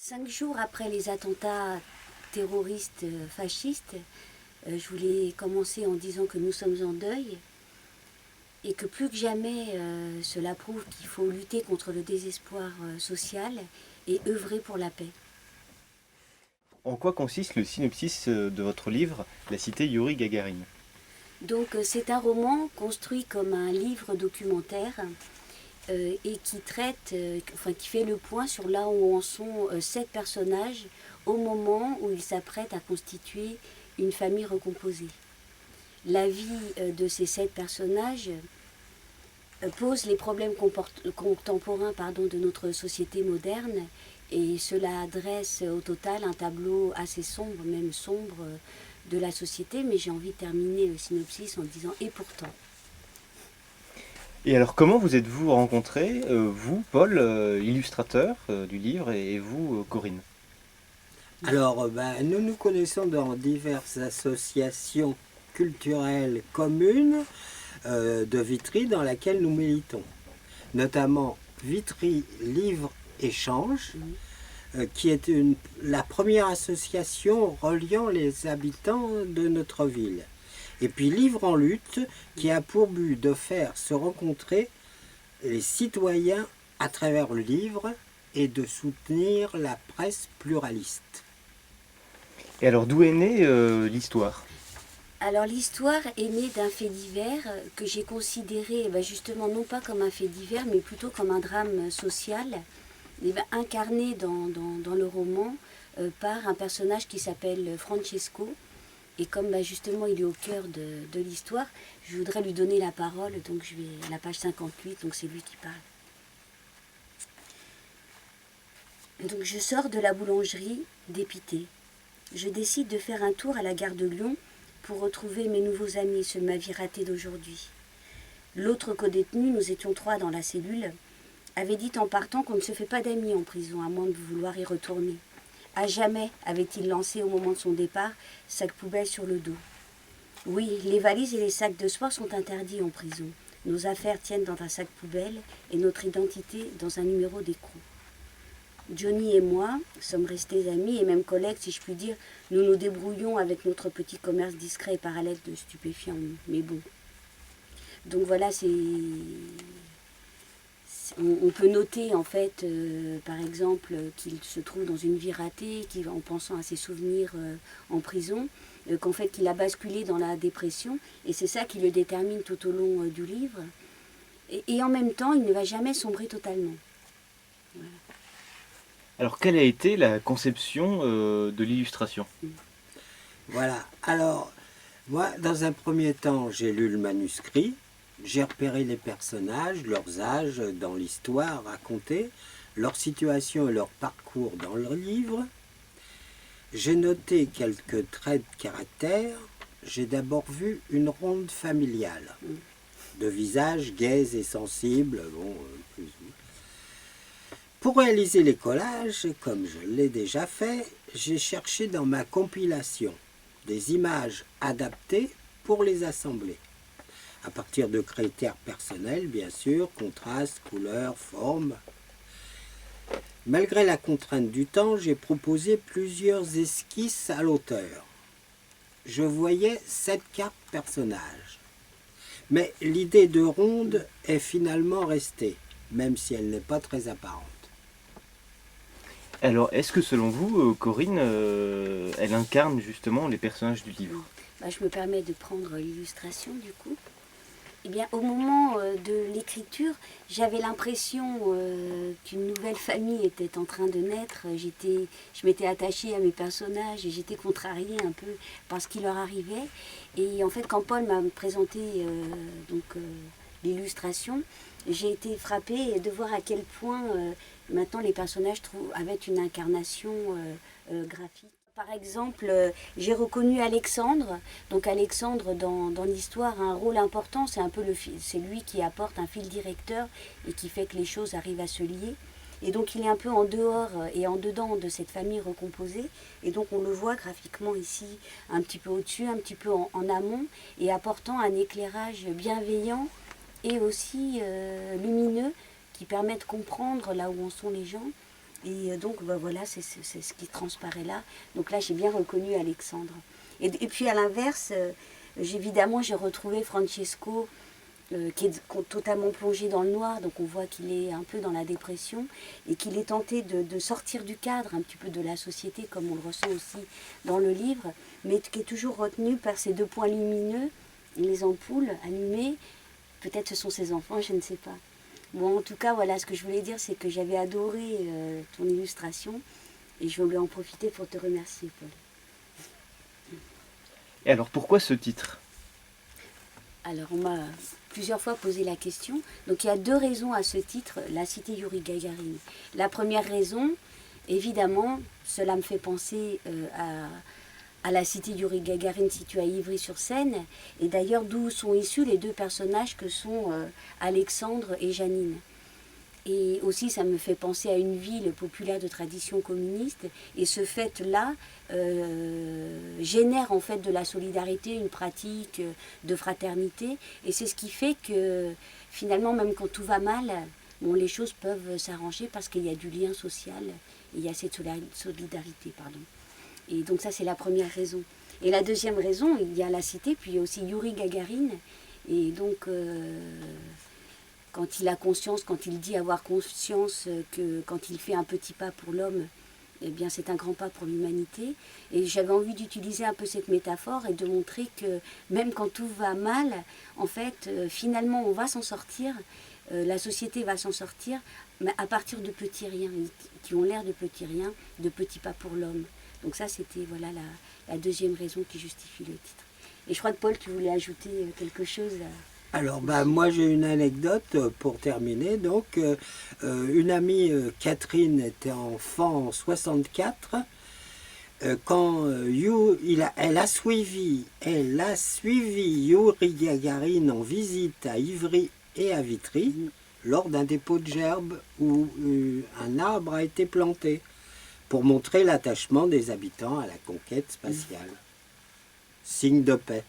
5 jours après les attentats terroristes fascistes, je voulais commencer en disant que nous sommes en deuil et que plus que jamais cela prouve qu'il faut lutter contre le désespoir social et œuvrer pour la paix. En quoi consiste le synopsis de votre livre, La cité Youri Gagarine? Donc c'est un roman construit comme un livre documentaire et qui traite, qui fait le point sur là où en sont 7 personnages au moment où ils s'apprêtent à constituer une famille recomposée. La vie de ces 7 personnages pose les problèmes contemporains de notre société moderne et cela dresse au total un tableau assez sombre, même sombre, de la société, mais j'ai envie de terminer le synopsis en disant « et pourtant ». Et alors comment vous êtes-vous rencontrés, vous, Paul, illustrateur du livre, et vous, Corinne? Alors, nous nous connaissons dans diverses associations culturelles communes de Vitry dans laquelle nous militons. Notamment Vitry Livre Échange, qui est la première association reliant les habitants de notre ville. Et puis Livre en lutte, qui a pour but de faire se rencontrer les citoyens à travers le livre et de soutenir la presse pluraliste. Et alors d'où est née l'histoire? Alors l'histoire est née d'un fait divers que j'ai considéré justement non pas comme un fait divers mais plutôt comme un drame social incarné dans le roman par un personnage qui s'appelle Francesco. Et comme justement il est au cœur de l'histoire, je voudrais lui donner la parole, donc je vais à la page 58, donc c'est lui qui parle. Donc je sors de la boulangerie dépitée. Je décide de faire un tour à la gare de Lyon pour retrouver mes nouveaux amis, ceux de ma vie ratée d'aujourd'hui. L'autre codétenu, nous étions 3 dans la cellule, avait dit en partant qu'on ne se fait pas d'amis en prison, à moins de vouloir y retourner. À jamais, avait-il lancé au moment de son départ, sac poubelle sur le dos. Oui, les valises et les sacs de soie sont interdits en prison. Nos affaires tiennent dans un sac poubelle et notre identité dans un numéro d'écrou. Johnny et moi sommes restés amis et même collègues, si je puis dire. Nous nous débrouillons avec notre petit commerce discret et parallèle de stupéfiants, mais bon. Donc voilà, on peut noter en fait, par exemple, qu'il se trouve dans une vie ratée, en pensant à ses souvenirs en prison, qu'en fait qu'il a basculé dans la dépression, et c'est ça qui le détermine tout au long du livre. Et en même temps, il ne va jamais sombrer totalement. Voilà. Alors quelle a été la conception de l'illustration? Voilà, alors, moi, dans un premier temps, j'ai lu le manuscrit, j'ai repéré les personnages, leurs âges dans l'histoire racontée, leur situation et leur parcours dans le livre. J'ai noté quelques traits de caractère. J'ai d'abord vu une ronde familiale, de visages gais et sensibles, plus ou moins. Pour réaliser les collages, comme je l'ai déjà fait, j'ai cherché dans ma compilation des images adaptées pour les assembler, à partir de critères personnels, bien sûr, contraste, couleur, forme. Malgré la contrainte du temps, j'ai proposé plusieurs esquisses à l'auteur. Je voyais 7 cartes personnages. Mais l'idée de ronde est finalement restée, même si elle n'est pas très apparente. Alors est-ce que selon vous, Corinne, elle incarne justement les personnages du livre? Je me permets de prendre l'illustration du coup. Eh bien, au moment de l'écriture, j'avais l'impression qu'une nouvelle famille était en train de naître. Je m'étais attachée à mes personnages et j'étais contrariée un peu par ce qui leur arrivait. Et en fait, quand Paul m'a présenté l'illustration, j'ai été frappée de voir à quel point maintenant les personnages avaient une incarnation graphique. Par exemple, j'ai reconnu Alexandre. Donc Alexandre, dans l'histoire, a un rôle important. C'est lui qui apporte un fil directeur et qui fait que les choses arrivent à se lier. Et donc il est un peu en dehors et en dedans de cette famille recomposée. Et donc on le voit graphiquement ici, un petit peu au-dessus, un petit peu en amont, et apportant un éclairage bienveillant et aussi lumineux qui permet de comprendre là où en sont les gens. Et donc voilà, c'est ce qui transparaît là. Donc là, j'ai bien reconnu Alexandre. Et puis à l'inverse, évidemment, j'ai retrouvé Francesco, qui est totalement plongé dans le noir, donc on voit qu'il est un peu dans la dépression, et qu'il est tenté de sortir du cadre, un petit peu de la société, comme on le ressent aussi dans le livre, mais qui est toujours retenu par ces 2 points lumineux, les ampoules allumées. Peut-être ce sont ses enfants, je ne sais pas. Bon, en tout cas, voilà, ce que je voulais dire, c'est que j'avais adoré ton illustration, et je voulais en profiter pour te remercier, Paul. Et alors pourquoi ce titre? Alors, on m'a plusieurs fois posé la question. Donc, il y a 2 raisons à ce titre, la cité Yuri Gagarin. La première raison, évidemment, cela me fait penser à la cité Yuri Gagarin située à Ivry-sur-Seine, et d'ailleurs d'où sont issus les 2 personnages que sont Alexandre et Janine. Et aussi, ça me fait penser à une ville populaire de tradition communiste. Et ce fait-là génère en fait de la solidarité, une pratique de fraternité. Et c'est ce qui fait que finalement, même quand tout va mal, bon, les choses peuvent s'arranger parce qu'il y a du lien social. Et il y a cette solidarité, pardon. Et donc ça, c'est la première raison. Et la deuxième raison, il y a la cité, puis il y a aussi Yuri Gagarin. Et donc... quand il a conscience, quand il dit avoir conscience que quand il fait un petit pas pour l'homme, eh bien c'est un grand pas pour l'humanité. Et j'avais envie d'utiliser un peu cette métaphore et de montrer que même quand tout va mal, en fait, finalement on va s'en sortir, la société va s'en sortir, mais à partir de petits riens, qui ont l'air de petits riens, de petits pas pour l'homme. Donc ça, c'était voilà la deuxième raison qui justifie le titre. Et je crois que Paul, tu voulais ajouter quelque chose Alors, moi j'ai une anecdote pour terminer. Donc, une amie, Catherine, était enfant en 64. Quand elle a suivi Yuri Gagarin en visite à Ivry et à Vitry, lors d'un dépôt de gerbes où un arbre a été planté, pour montrer l'attachement des habitants à la conquête spatiale. Signe de paix.